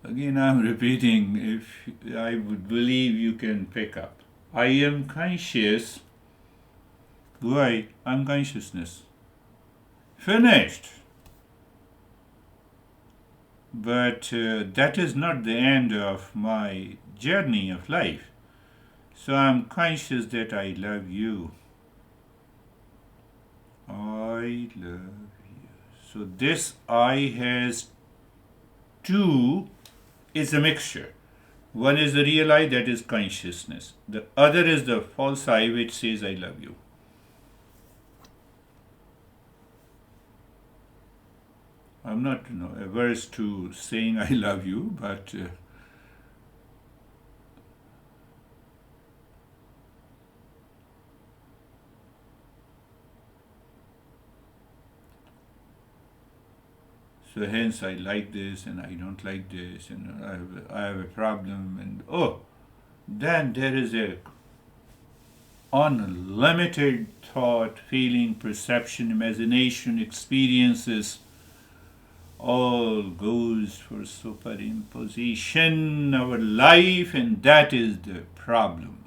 Again, I'm repeating, if I would believe you can pick up. I am conscious. Why? I'm consciousness. Finished. But that is not the end of my journey of life. So I'm conscious that I love you. I love you. So this I has two, is a mixture. One is the real I, that is consciousness. The other is the false I, which says I love you. I'm not averse to saying I love you, but so hence I like this and I don't like this, and I have a problem, and then there is a unlimited thought, feeling, perception, imagination, experiences, all goes for superimposition, our life, and that is the problem.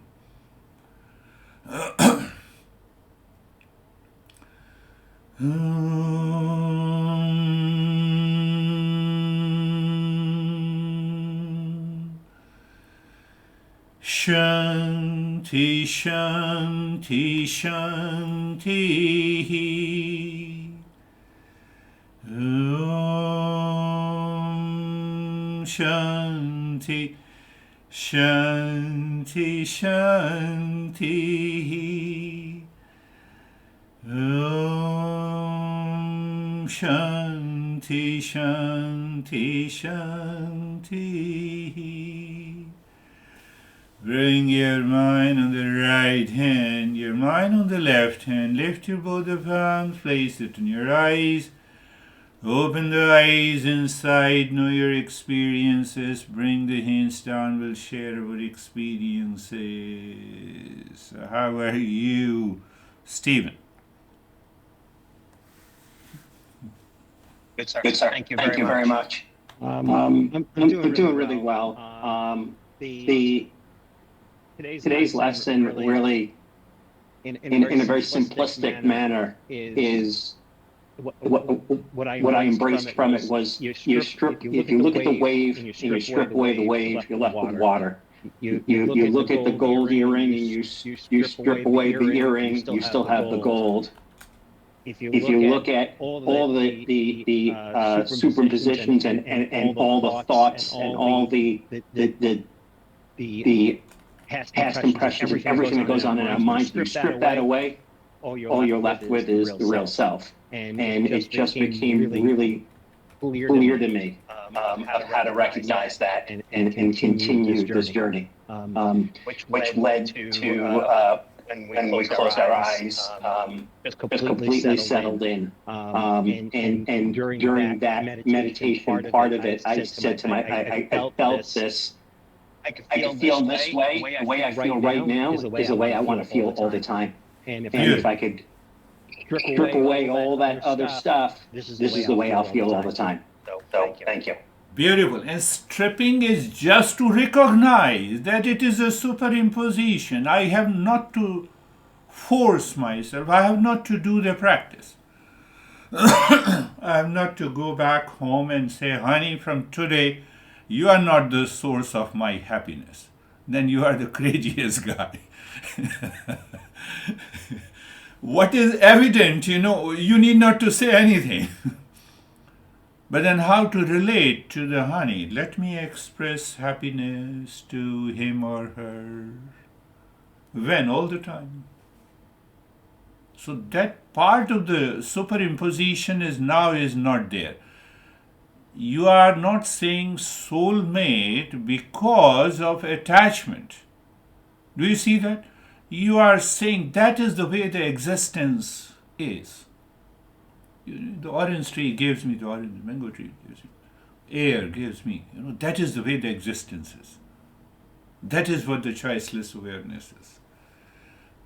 Shanti, Shanti, Shanti. Om Shanti, Shanti, Shanti. Om Shanti, Shanti, Shanti. Bring your mind on the right hand, your mind on the left hand. Lift your both of hands, place it in your eyes. Open the eyes inside, know your experiences, bring the hands down, we'll share our experiences. How are you, Stephen? Good, sir. Good, sir. Thank you Thank very you very much. much. I'm I'm doing really well. The Today's lesson really, in a very simplistic manner, is what I what I embraced embraced from it was you strip. If you look at the wave and you strip away the wave, you're left with water. You look at the gold earring and you strip away the earring, you still have the gold. If you look at all the superimpositions and all the thoughts and all the past impressions and everything that goes on in our minds, you strip that away, all you're left with is the real self. And it just became really clear to me of how to recognize that and continue this journey, which led to when we closed our eyes, just completely settled in. And during that meditation part of it, I said to I felt this. I could feel this way. The way I feel right now is the way I want to feel all the time. And if I could strip away all that other stuff, this is the way I'll feel all the time. So thank you. Beautiful. And stripping is just to recognize that it is a superimposition. I have not to force myself, I have not to do the practice. I have not to go back home and say, honey, from today, you are not the source of my happiness. Then you are the craziest guy. What is evident, you need not to say anything. But then how to relate to the honey? Let me express happiness to him or her. When? All the time. So that part of the superimposition is not there. You are not saying soulmate because of attachment. Do you see that? You are saying that is the way the existence is. The orange tree gives me, the orange mango tree gives me, air gives me. That is the way the existence is. That is what the choiceless awareness is.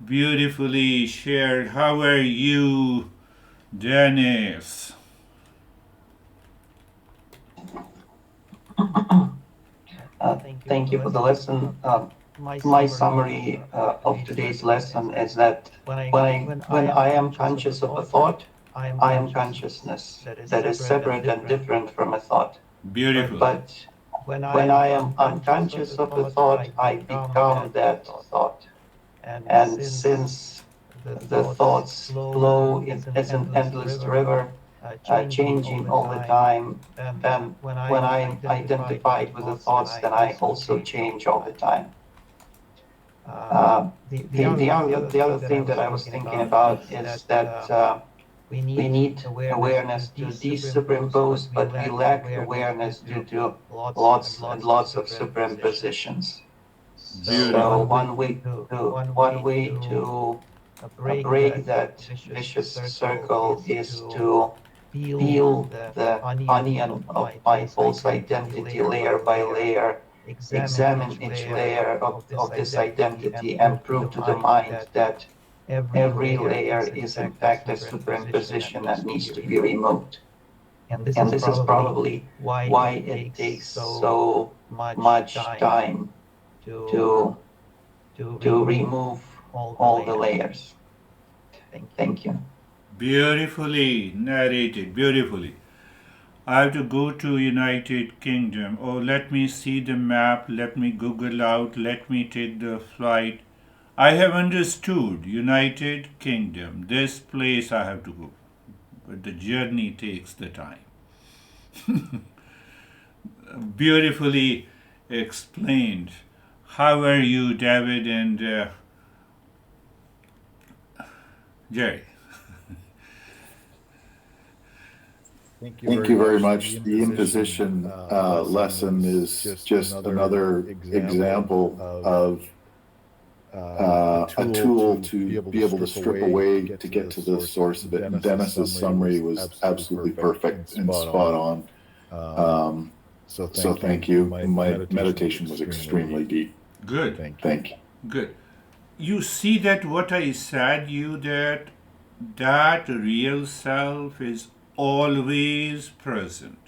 Beautifully shared. How are you, Dennis? Thank you for the lesson. My summary of today's lesson is that when I am conscious of a thought, I am consciousness that is separate and different from a thought. Beautiful. But when I am unconscious of a thought, I become that thought. And since the thoughts flow as an endless river, changing all the time, then when I'm identified with the thoughts, then I also change all the time. The other thing that I was thinking about is that we need awareness to de-superimpose, but we lack awareness due to lots and lots of superimpositions. So one way to break that vicious circle is to peel the onion of my false identity layer by layer, examine each layer of this identity, and prove to the mind that every layer is in fact a superimposition that needs to be removed. And this is probably why it takes so much time to remove all the layers. Thank you. Beautifully narrated, beautifully. I have to go to United Kingdom. Oh, let me see the map, let me Google out, let me take the flight. I have understood United Kingdom, this place I have to go. But the journey takes the time. Beautifully explained. How are you, David and Jerry? Thank you very much. The imposition lesson is just another example of a tool to be able to strip away to get to the source of it. And Dennis's summary was absolutely perfect and spot on. So thank you. My meditation was extremely deep. Good. Thank you. Good. You see that what I said you that real self is always present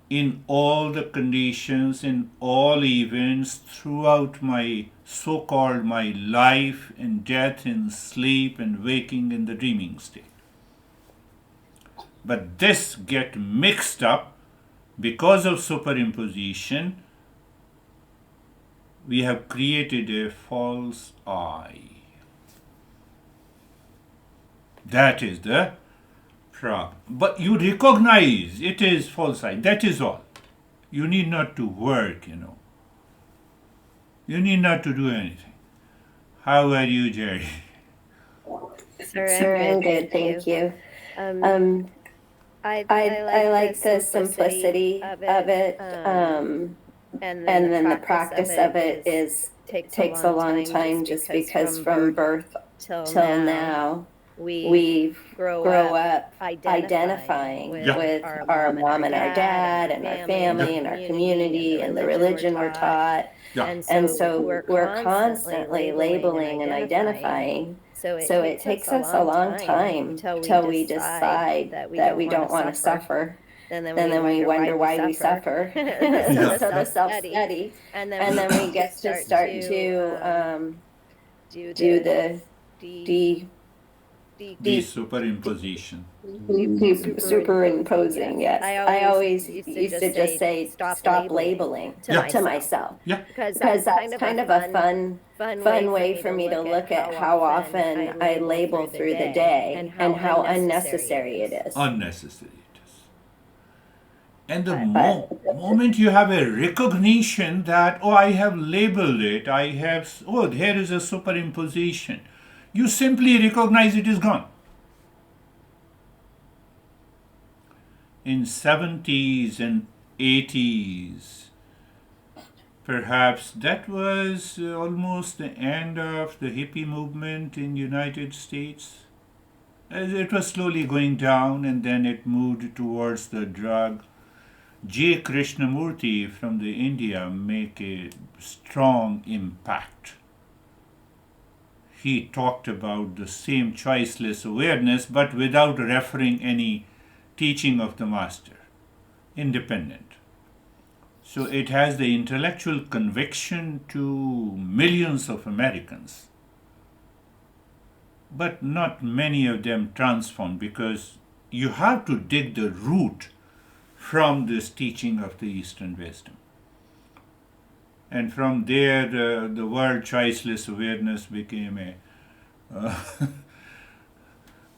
in all the conditions, in all events, throughout my so-called my life and death, in sleep and waking in the dreaming state. But this get mixed up because of superimposition. We have created a false I. That is the problem. But you recognize it is false I. That is all. You need not to work, You need not to do anything. How are you, Jerry? Sir, I'm good, thank you. I like the simplicity of it, and then the practice of it takes a long time just because from birth till now we grow up identifying with our mom and our dad and our family and our community and the religion we're taught. And so we're constantly labeling and identifying. So it takes us a long time till we decide that we don't want to suffer. And then we wonder why we suffer. So the self-study. And then we get to start to do the Superimposition. Superimposing, yes. I always used to just say, stop labeling to myself. Yeah. Because that's kind of a fun way for me to look at how often I label through the day and how unnecessary it is. Unnecessary it is. And the moment you have a recognition that, I have labeled it, here is a superimposition. You simply recognize it is gone. In 70s and 80s, perhaps that was almost the end of the hippie movement in United States. As it was slowly going down and then it moved towards the drug. J. Krishnamurti from the India make a strong impact. He talked about the same choiceless awareness, but without referring any teaching of the master, independent. So it has the intellectual conviction to millions of Americans, but not many of them transform, because you have to dig the root from this teaching of the Eastern wisdom. And from there, the word choiceless awareness became a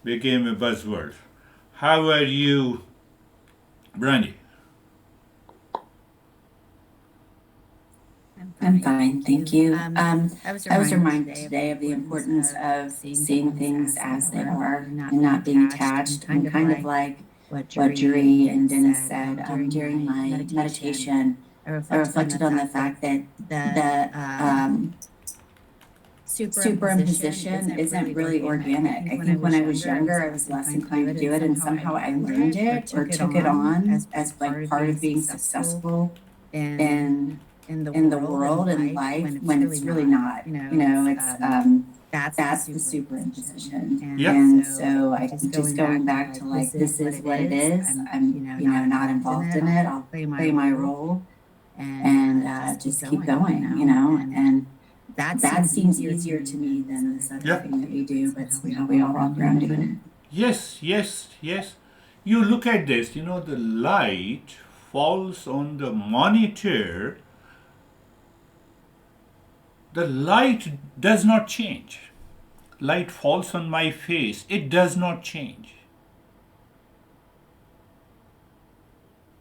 buzzword. How are you, Brandy? I'm fine, thank you. I was reminded today of the importance of seeing things as they are and not being attached. And kind of like what Jury and Dennis said during my meditation. I reflected on the fact that the superimposition isn't really organic. I think when I was younger, I was less inclined to do it, and somehow I learned it or took it on as like part of being successful in the world and life when it's really not. That's the superimposition. And so I think just going back to like, this is what it is. I'm not involved in it. I'll play my role. And just keep going, and that seems easier to me than this other thing that we do, but we all walk around doing it. Yes. You look at this, the light falls on the monitor. The light does not change. Light falls on my face. It does not change.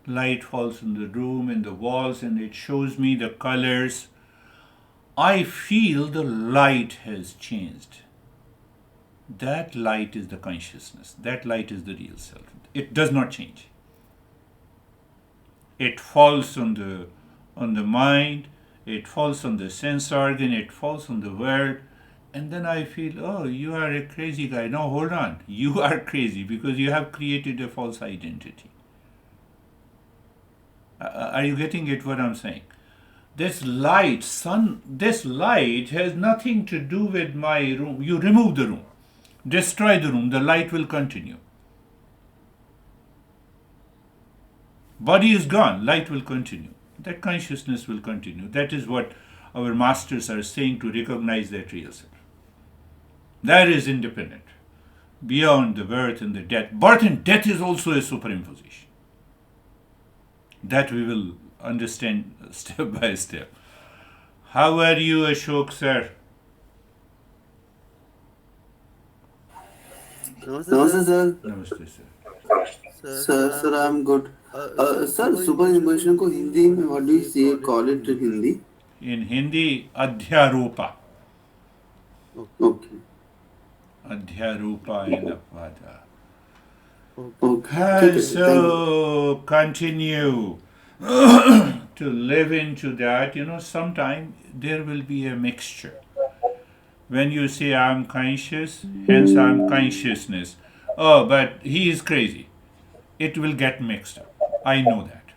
Light falls in the room, in the walls, and it shows me the colors. I feel the light has changed. That light is the consciousness. That light is the real self. It does not change. It falls on the mind, it falls on the sense organ, it falls on the world, and then I feel, oh, you are a crazy guy. No, hold on. You are crazy because you have created a false identity. Are you getting it what I'm saying? This light, this light has nothing to do with my room. You remove the room, destroy the room, the light will continue. Body is gone, light will continue. That consciousness will continue. That is what our masters are saying, to recognize that real self. That is independent, beyond the birth and the death. Birth and death is also a superimposition. That we will understand step by step. How are you, Ashok sir? Namaste, sir. Namaste sir. Sir, I'm good. Sir, superimposition को हिंदी में what do you say? Call it in Hindi? In Hindi, adhyaropa. Okay. Adhyaropa and apada. Okay. So continue to live into that. Sometime there will be a mixture. When you say I'm conscious, hence I'm consciousness. Oh, but he is crazy. It will get mixed up. I know that.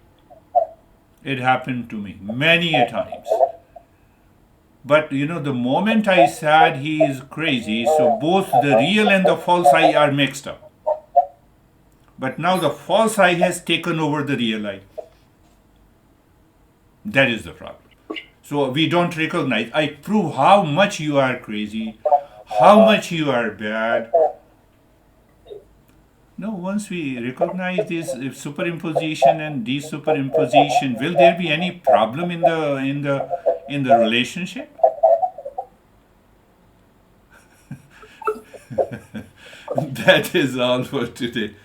It happened to me many a times. But the moment I said he is crazy, so both the real and the false I are mixed up. But now the false I has taken over the real I. That is the problem. So we don't recognize. I prove how much you are crazy, how much you are bad. No, once we recognize this superimposition and desuperimposition, will there be any problem in the relationship? That is all for today.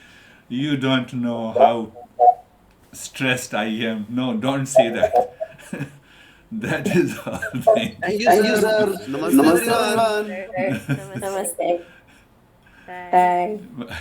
You don't know how stressed I am. No, don't say that. That is all. Thank you, sir. Namaste, everyone. Namaste. Bye. Bye.